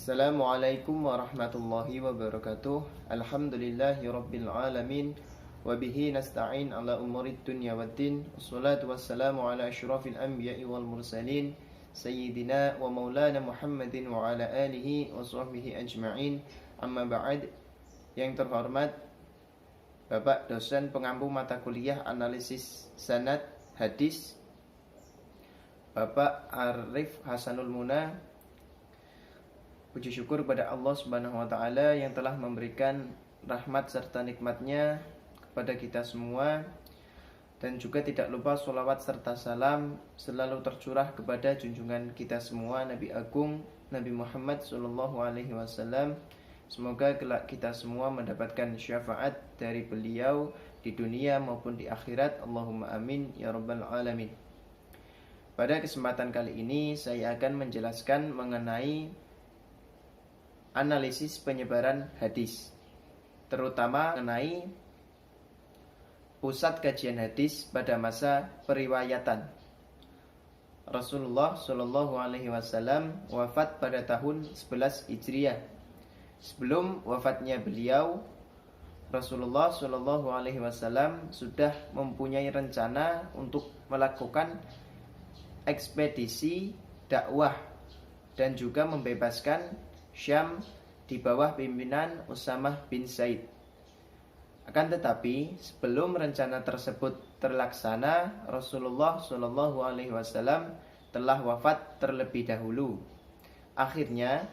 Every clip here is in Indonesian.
Assalamualaikum warahmatullahi wabarakatuh. Alhamdulillahi rabbil alamin. Wabihi nasta'in ala umurid dunya waddin. Wassalatu wassalamu ala asyrafil anbiya'i wal mursalin Sayyidina wa maulana Muhammadin wa ala alihi wa sahbihi ajma'in. Amma ba'd. Yang terhormat Bapak dosen pengampu mata kuliah analisis sanad hadis, Bapak Arif Hasanul Muna. Puji syukur kepada Allah Subhanahu wa taala yang telah memberikan rahmat serta nikmatnya kepada kita semua, dan juga tidak lupa sholawat serta salam selalu tercurah kepada junjungan kita semua, Nabi Agung Nabi Muhammad SAW. Semoga kelak kita semua mendapatkan syafaat dari beliau di dunia maupun di akhirat. Allahumma amin ya rabbal alamin. Pada kesempatan kali ini saya akan menjelaskan mengenai analisis penyebaran hadis, terutama mengenai pusat kajian hadis pada masa periwayatan. Rasulullah Shallallahu Alaihi Wasallam wafat pada tahun 11 Hijriah. Sebelum wafatnya beliau, Rasulullah Shallallahu Alaihi Wasallam sudah mempunyai rencana untuk melakukan ekspedisi dakwah dan juga membebaskan Syam di bawah pimpinan Usamah bin Zaid. Akan tetapi sebelum rencana tersebut terlaksana, Rasulullah Shallallahu Alaihi Wasallam telah wafat terlebih dahulu. Akhirnya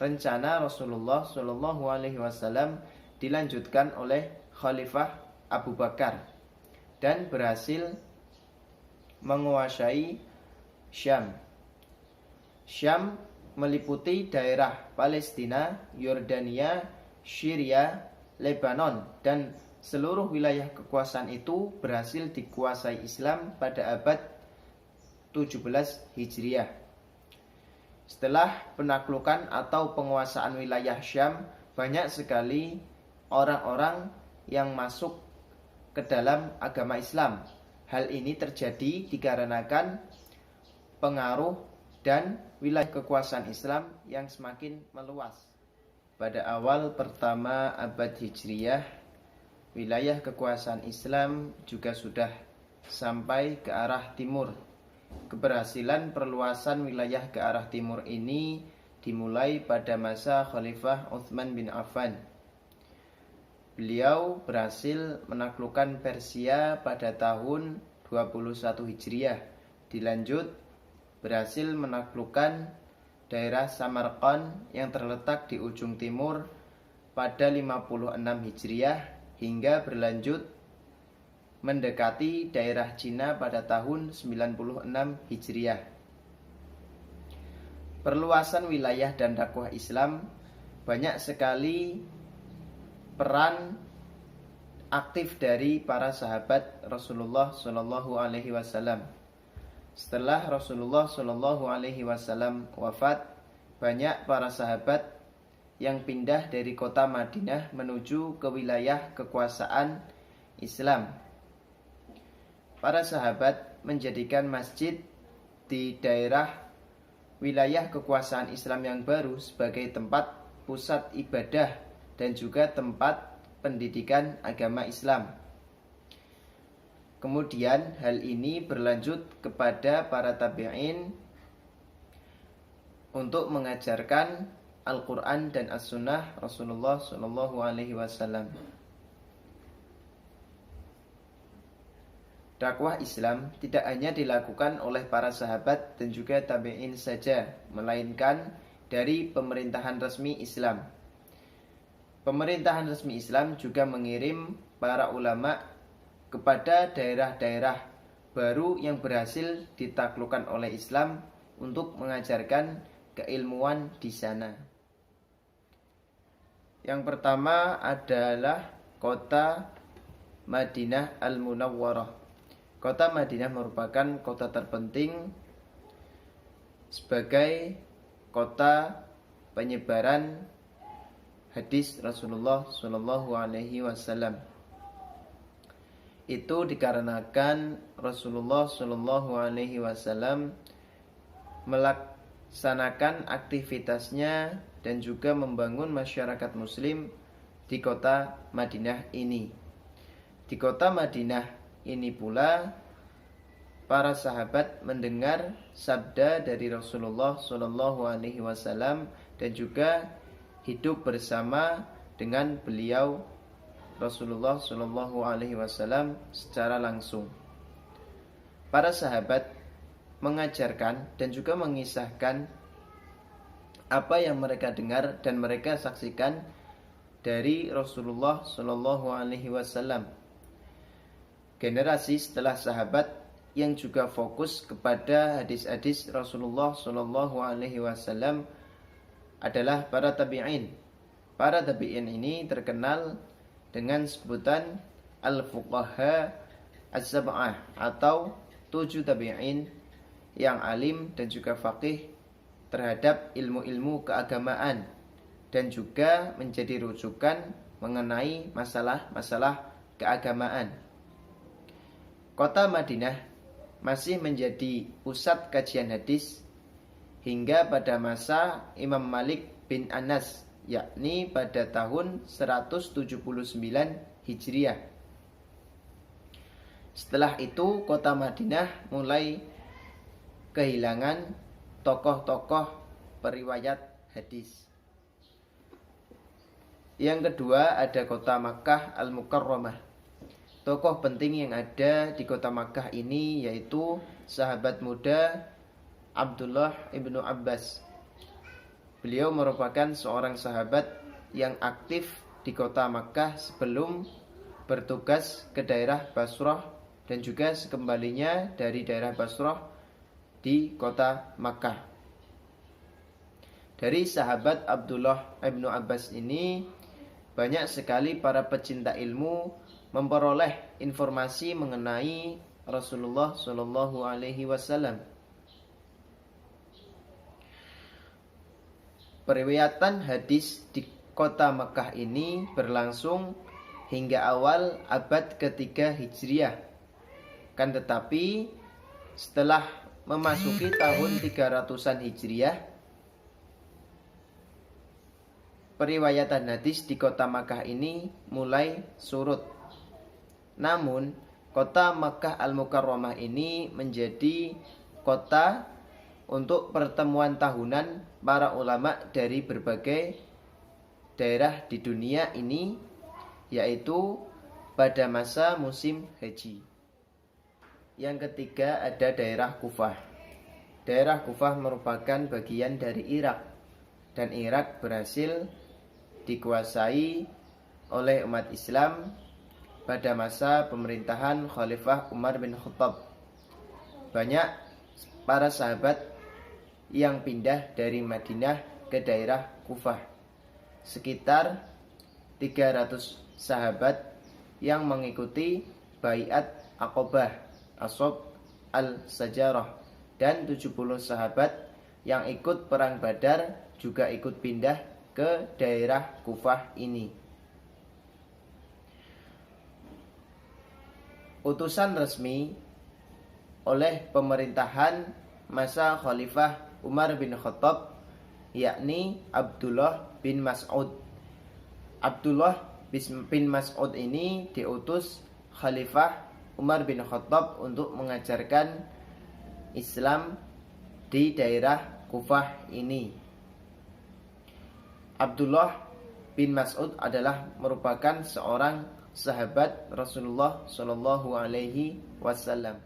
rencana Rasulullah Shallallahu Alaihi Wasallam dilanjutkan oleh Khalifah Abu Bakar dan berhasil menguasai Syam. Syam meliputi daerah Palestina, Yordania, Syria, Lebanon, dan seluruh wilayah kekuasaan itu berhasil dikuasai Islam pada abad 17 Hijriah. Setelah penaklukan atau penguasaan wilayah Syam, banyak sekali orang-orang yang masuk ke dalam agama Islam. Hal ini terjadi dikarenakan pengaruh dan wilayah kekuasaan Islam yang semakin meluas. Pada awal pertama abad Hijriyah, wilayah kekuasaan Islam juga sudah sampai ke arah timur. Keberhasilan perluasan wilayah ke arah timur ini dimulai pada masa Khalifah Utsman bin Affan. Beliau berhasil menaklukkan Persia pada tahun 21 Hijriah. Dilanjut berhasil menaklukkan daerah Samarkand yang terletak di ujung timur pada 56 Hijriah hingga berlanjut mendekati daerah Cina pada tahun 96 Hijriah. Perluasan wilayah dan dakwah Islam, banyak sekali peran aktif dari para sahabat Rasulullah Shallallahu Alaihi Wasallam. Setelah Rasulullah Shallallahu Alaihi Wasallam wafat, banyak para sahabat yang pindah dari kota Madinah menuju ke wilayah kekuasaan Islam. Para sahabat menjadikan masjid di daerah wilayah kekuasaan Islam yang baru sebagai tempat pusat ibadah dan juga tempat pendidikan agama Islam. Kemudian hal ini berlanjut kepada para tabi'in untuk mengajarkan Al-Quran dan As-Sunnah Rasulullah Shallallahu Alaihi Wasallam. Dakwah Islam tidak hanya dilakukan oleh para sahabat dan juga tabi'in saja, melainkan dari pemerintahan resmi Islam. Pemerintahan resmi Islam juga mengirim para ulama kepada daerah-daerah baru yang berhasil ditaklukkan oleh Islam untuk mengajarkan keilmuan di sana. Yang pertama adalah kota Madinah Al-Munawwarah. Kota Madinah merupakan kota terpenting sebagai kota penyebaran hadis Rasulullah Shallallahu Alaihi Wasallam. Itu dikarenakan Rasulullah Shallallahu Alaihi Wasallam melaksanakan aktivitasnya dan juga membangun masyarakat muslim di kota Madinah ini. Di kota Madinah ini pula para sahabat mendengar sabda dari Rasulullah Shallallahu Alaihi Wasallam dan juga hidup bersama dengan beliau Rasulullah Shallallahu Alaihi Wasallam secara langsung. Para sahabat mengajarkan dan juga mengisahkan apa yang mereka dengar dan mereka saksikan dari Rasulullah Shallallahu Alaihi Wasallam. Generasi setelah sahabat yang juga fokus kepada hadis-hadis Rasulullah Shallallahu Alaihi Wasallam adalah para tabi'in. Para tabi'in ini terkenal dengan sebutan al-fuqaha az-sab'ah atau 7 tabi'in yang alim dan juga faqih terhadap ilmu-ilmu keagamaan dan juga menjadi rujukan mengenai masalah-masalah keagamaan. Kota Madinah masih menjadi pusat kajian hadis hingga pada masa Imam Malik bin Anas, yakni pada tahun 179 Hijriah. Setelah itu kota Madinah mulai kehilangan tokoh-tokoh periwayat hadis. Yang kedua ada kota Makkah Al-Mukarramah. Tokoh penting yang ada di kota Makkah ini yaitu sahabat muda Abdullah ibnu Abbas. Beliau merupakan seorang sahabat yang aktif di kota Makkah sebelum bertugas ke daerah Basrah dan juga sekembalinya dari daerah Basrah di kota Makkah. Dari sahabat Abdullah ibnu Abbas ini banyak sekali para pecinta ilmu memperoleh informasi mengenai Rasulullah Shallallahu Alaihi Wasallam. Periwayatan hadis di kota Mekah ini berlangsung hingga awal abad ketiga Hijriah. Kan tetapi setelah memasuki tahun 300-an Hijriah, periwayatan hadis di kota Makkah ini mulai surut. Namun, kota Makkah Al-Mukarramah ini menjadi kota untuk pertemuan tahunan para ulama dari berbagai daerah di dunia ini, yaitu pada masa musim haji. Yang ketiga ada daerah Kufah. Daerah Kufah merupakan bagian dari Irak, dan Irak berhasil dikuasai oleh umat Islam pada masa pemerintahan Khalifah Umar bin Khattab. Banyak para sahabat yang pindah dari Madinah ke daerah Kufah. Sekitar 300 sahabat yang mengikuti Baiat Aqabah, Ashab al-Sajarah, dan 70 sahabat yang ikut perang Badar juga ikut pindah ke daerah Kufah ini. Utusan resmi oleh pemerintahan masa Khalifah Umar bin Khattab, yakni Abdullah bin Mas'ud. Abdullah bin Mas'ud ini diutus Khalifah Umar bin Khattab untuk mengajarkan Islam di daerah Kufah ini. Abdullah bin Mas'ud adalah merupakan seorang sahabat Rasulullah Shallallahu Alaihi Wasallam.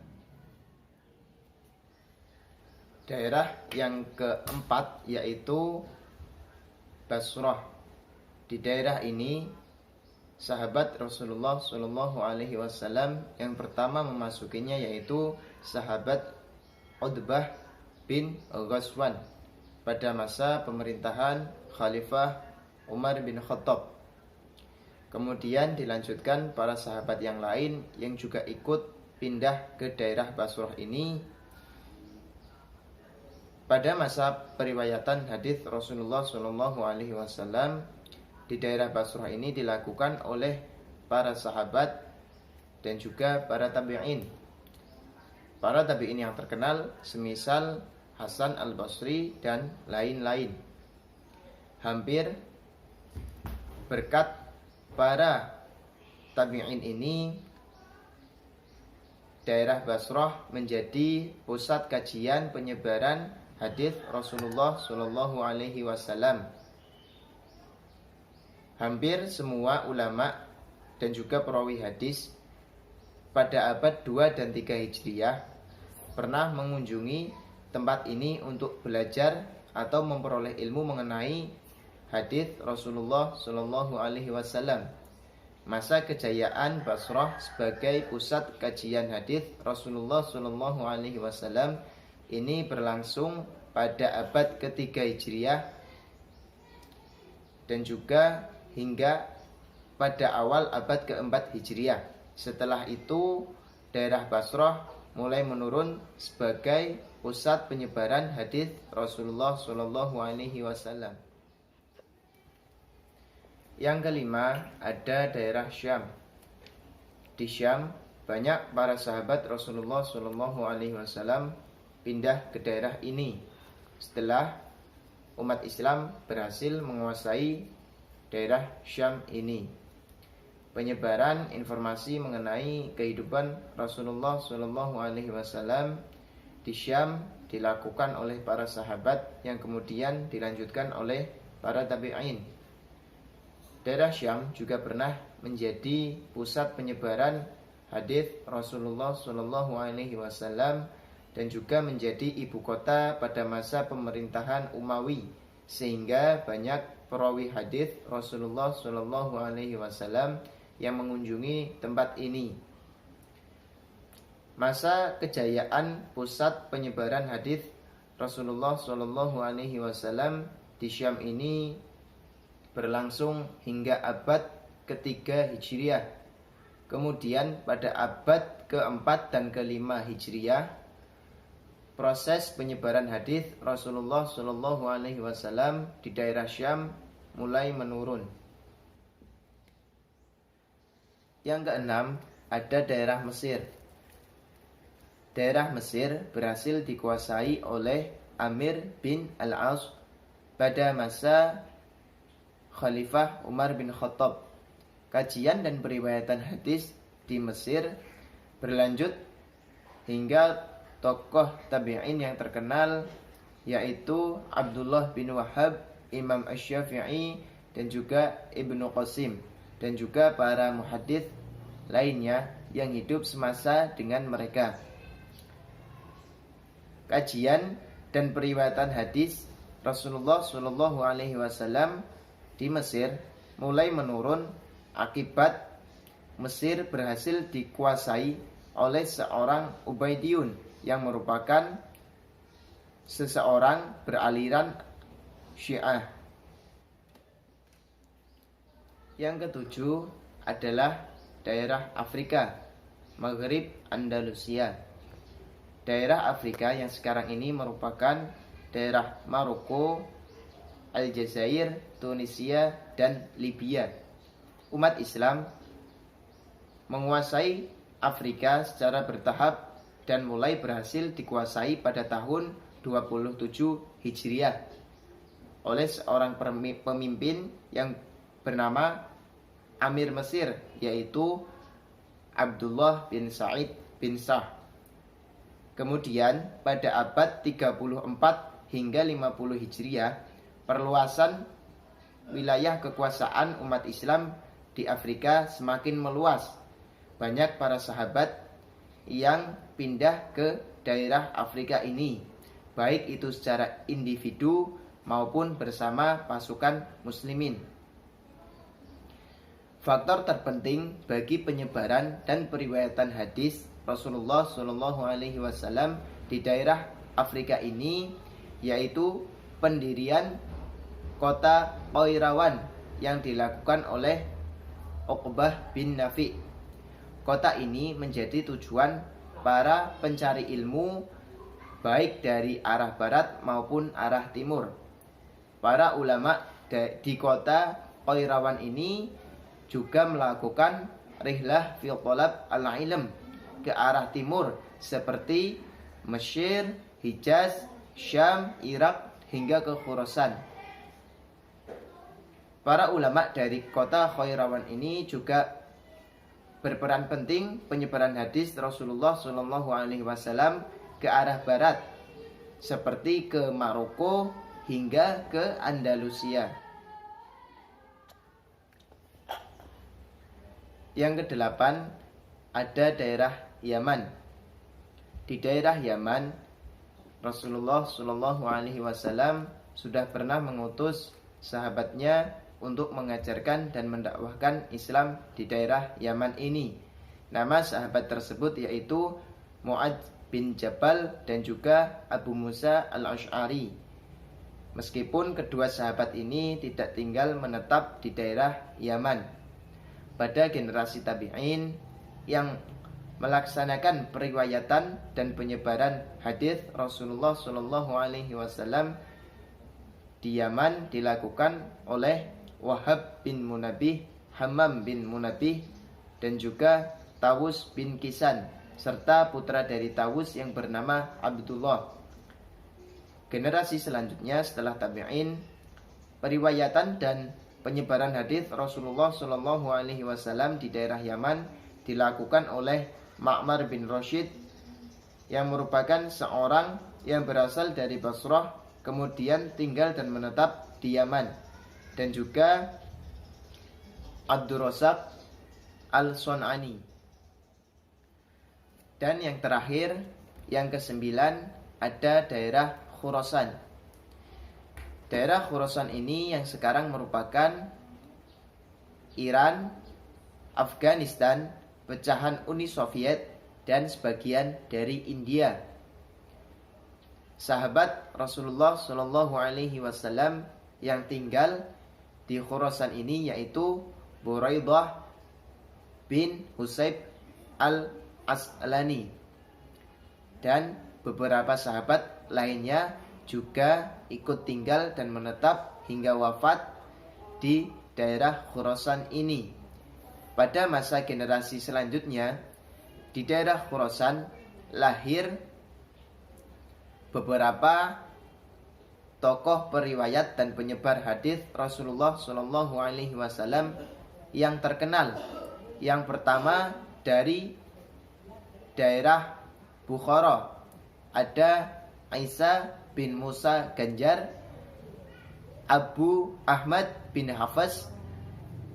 Daerah yang keempat yaitu Basrah. Di daerah ini sahabat Rasulullah Shallallahu Alaihi Wasallam yang pertama memasukinya yaitu sahabat Utbah bin Ghazwan pada masa pemerintahan Khalifah Umar bin Khattab. Kemudian dilanjutkan para sahabat yang lain yang juga ikut pindah ke daerah Basrah ini. Pada masa periwayatan hadis Rasulullah Shallallahu Alaihi Wasallam, di daerah Basrah ini dilakukan oleh para sahabat dan juga para tabi'in. Para tabi'in yang terkenal semisal Hasan al-Basri dan lain-lain. hampir berkat para tabi'in ini daerah Basrah menjadi pusat kajian penyebaran hadis Rasulullah Shallallahu Alaihi Wasallam. Hampir semua ulama dan juga perawi hadis pada abad 2 dan 3 Hijriah pernah mengunjungi tempat ini untuk belajar atau memperoleh ilmu mengenai hadis Rasulullah Shallallahu Alaihi Wasallam. Masa kejayaan Basrah sebagai pusat kajian hadis Rasulullah Shallallahu Alaihi Wasallam ini berlangsung pada abad ketiga Hijriah dan juga hingga pada awal abad keempat Hijriah. Setelah itu daerah Basrah mulai menurun sebagai pusat penyebaran hadis Rasulullah Shallallahu Alaihi Wasallam. Yang kelima, ada daerah Syam. Di Syam, banyak para sahabat Rasulullah Shallallahu Alaihi Wasallam pindah ke daerah ini setelah umat Islam berhasil menguasai daerah Syam ini. Penyebaran informasi mengenai kehidupan Rasulullah Shallallahu Alaihi Wasallam di Syam dilakukan oleh para sahabat yang kemudian dilanjutkan oleh para tabi'in. Daerah Syam juga pernah menjadi pusat penyebaran hadis Rasulullah Shallallahu Alaihi Wasallam dan juga menjadi ibu kota pada masa pemerintahan Umawi, sehingga banyak perawi hadis Rasulullah Shallallahu Alaihi Wasallam yang mengunjungi tempat ini. Masa kejayaan pusat penyebaran hadis Rasulullah Shallallahu Alaihi Wasallam di Syam ini berlangsung hingga abad ketiga Hijriah. Kemudian pada abad keempat dan kelima Hijriah, proses penyebaran hadis Rasulullah Shallallahu Alaihi Wasallam di daerah Syam mulai menurun. Yang keenam, ada daerah Mesir. Daerah Mesir berhasil dikuasai oleh Amir bin Al-As pada masa Khalifah Umar bin Khattab. Kajian dan periwayatan hadis di Mesir berlanjut hingga tokoh tabi'in yang terkenal yaitu Abdullah bin Wahab, Imam Asy-Syafi'i dan juga Ibnu Qasim dan juga para muhaddits lainnya yang hidup semasa dengan mereka. Kajian dan periwayatan hadis Rasulullah Shallallahu Alaihi Wasallam di Mesir mulai menurun akibat Mesir berhasil dikuasai oleh seorang Ubaidiyun yang merupakan seseorang beraliran Syiah. Yang ketujuh adalah daerah Afrika, Maghrib Andalusia. Daerah Afrika yang sekarang ini merupakan daerah Maroko, Aljazair, Tunisia, dan Libya. Umat Islam menguasai Afrika secara bertahap dan mulai berhasil dikuasai pada tahun 27 Hijriah oleh seorang pemimpin yang bernama Amir Mesir, yaitu Abdullah bin Sa'id bin Sa'd. Kemudian pada abad 34 hingga 50 Hijriah, perluasan wilayah kekuasaan umat Islam di Afrika semakin meluas. Banyak para sahabat yang pindah ke daerah Afrika ini, baik itu secara individu maupun bersama pasukan muslimin. Faktor terpenting bagi penyebaran dan periwayatan hadis Rasulullah Shallallahu Alaihi Wasallam di daerah Afrika ini yaitu pendirian kota Qairawan yang dilakukan oleh Uqbah bin Nafi. Kota ini menjadi tujuan para pencari ilmu baik dari arah barat maupun arah timur. Para ulama di kota Qairawan ini juga melakukan rihlah fi talab al-ilm ke arah timur seperti Mesir, Hijaz, Syam, Irak hingga ke Khurasan. Para ulama dari kota Khairawan ini juga berperan penting penyebaran hadis Rasulullah Shallallahu Alaihi Wasallam ke arah barat, seperti ke Maroko hingga ke Andalusia. Yang kedelapan, ada daerah Yaman. Di daerah Yaman, Rasulullah Shallallahu Alaihi Wasallam sudah pernah mengutus sahabatnya untuk mengajarkan dan mendakwahkan Islam di daerah Yaman ini. Nama sahabat tersebut yaitu Mu'adz bin Jabal dan juga Abu Musa al-Asy'ari. Meskipun kedua sahabat ini tidak tinggal menetap di daerah Yaman, pada generasi tabi'in yang melaksanakan periwayatan dan penyebaran hadis Rasulullah Shallallahu Alaihi Wasallam di Yaman dilakukan oleh Wahab bin Munabbih, Hammam bin Munabbih, dan juga Tawus bin Kisan, serta putra dari Tawus yang bernama Abdullah. Generasi selanjutnya setelah tabi'in, periwayatan dan penyebaran hadis Rasulullah Shallallahu Alaihi Wasallam di daerah Yaman dilakukan oleh Ma'mar bin Rashid, yang merupakan seorang yang berasal dari Basrah, kemudian tinggal dan menetap di Yaman, dan juga Abdurrazzaq al-Sun'ani. Dan yang terakhir, yang kesembilan, ada daerah Khurasan. Daerah Khurasan ini yang sekarang merupakan Iran, Afghanistan, pecahan Uni Soviet, dan sebagian dari India. Sahabat Rasulullah Shallallahu Alaihi Wasallam yang tinggal di Khurasan ini yaitu Buraidah bin Husayb al-Aslani, dan beberapa sahabat lainnya juga ikut tinggal dan menetap hingga wafat di daerah Khurasan ini. Pada masa generasi selanjutnya, di daerah Khurasan lahir beberapa tokoh periwayat dan penyebar hadis Rasulullah Shallallahu Alaihi Wasallam yang terkenal. Yang pertama dari daerah Bukhara ada Isa bin Musa Ganjar, Abu Ahmad bin Hafs,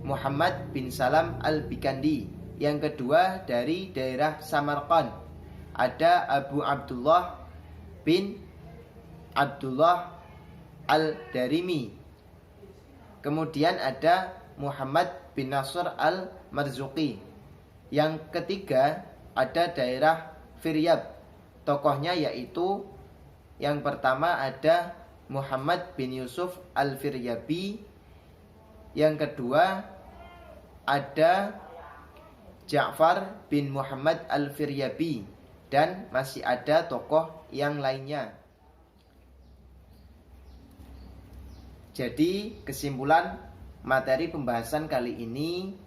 Muhammad bin Salam al-Bikandi. Yang kedua dari daerah Samarkand ada Abu Abdullah bin Abdullah al-Darimi. Kemudian ada Muhammad bin Nasr al-Marzuqi. Yang ketiga ada daerah Firyab. Tokohnya yaitu yang pertama ada Muhammad bin Yusuf al-Firyabi. Yang kedua ada Ja'far bin Muhammad al-Firyabi, dan masih ada tokoh yang lainnya. Jadi kesimpulan materi pembahasan kali ini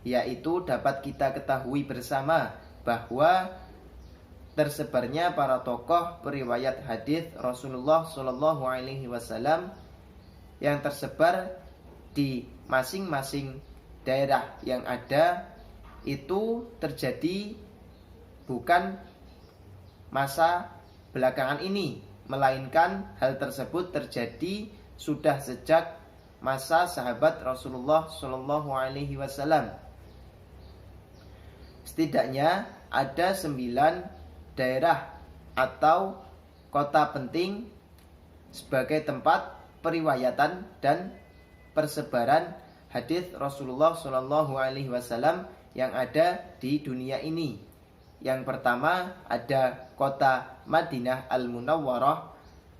yaitu dapat kita ketahui bersama bahwa tersebarnya para tokoh periwayat hadis Rasulullah Shallallahu Alaihi Wasallam yang tersebar di masing-masing daerah yang ada itu terjadi bukan masa belakangan ini, melainkan hal tersebut terjadi sudah sejak masa sahabat Rasulullah Shallallahu Alaihi Wasallam. Setidaknya ada 9 daerah atau kota penting sebagai tempat periwayatan dan persebaran hadis Rasulullah Shallallahu Alaihi Wasallam yang ada di dunia ini. Yang pertama ada kota Madinah Al-Munawwarah,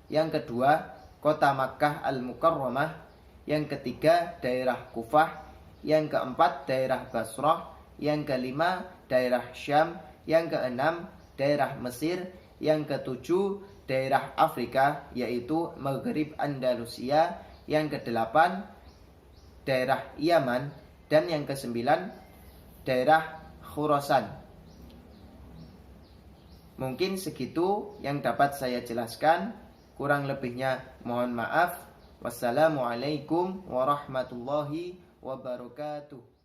yang kedua kota Makkah Al-Mukarramah, yang ketiga daerah Kufah, yang keempat daerah Basrah, yang kelima daerah Syam, yang keenam daerah Mesir, yang ketujuh daerah Afrika yaitu Maghrib Andalusia, yang kedelapan daerah Yaman, dan yang kesembilan daerah Khurasan. Mungkin segitu yang dapat saya jelaskan. Kurang lebihnya mohon maaf. Wassalamualaikum warahmatullahi wabarakatuh.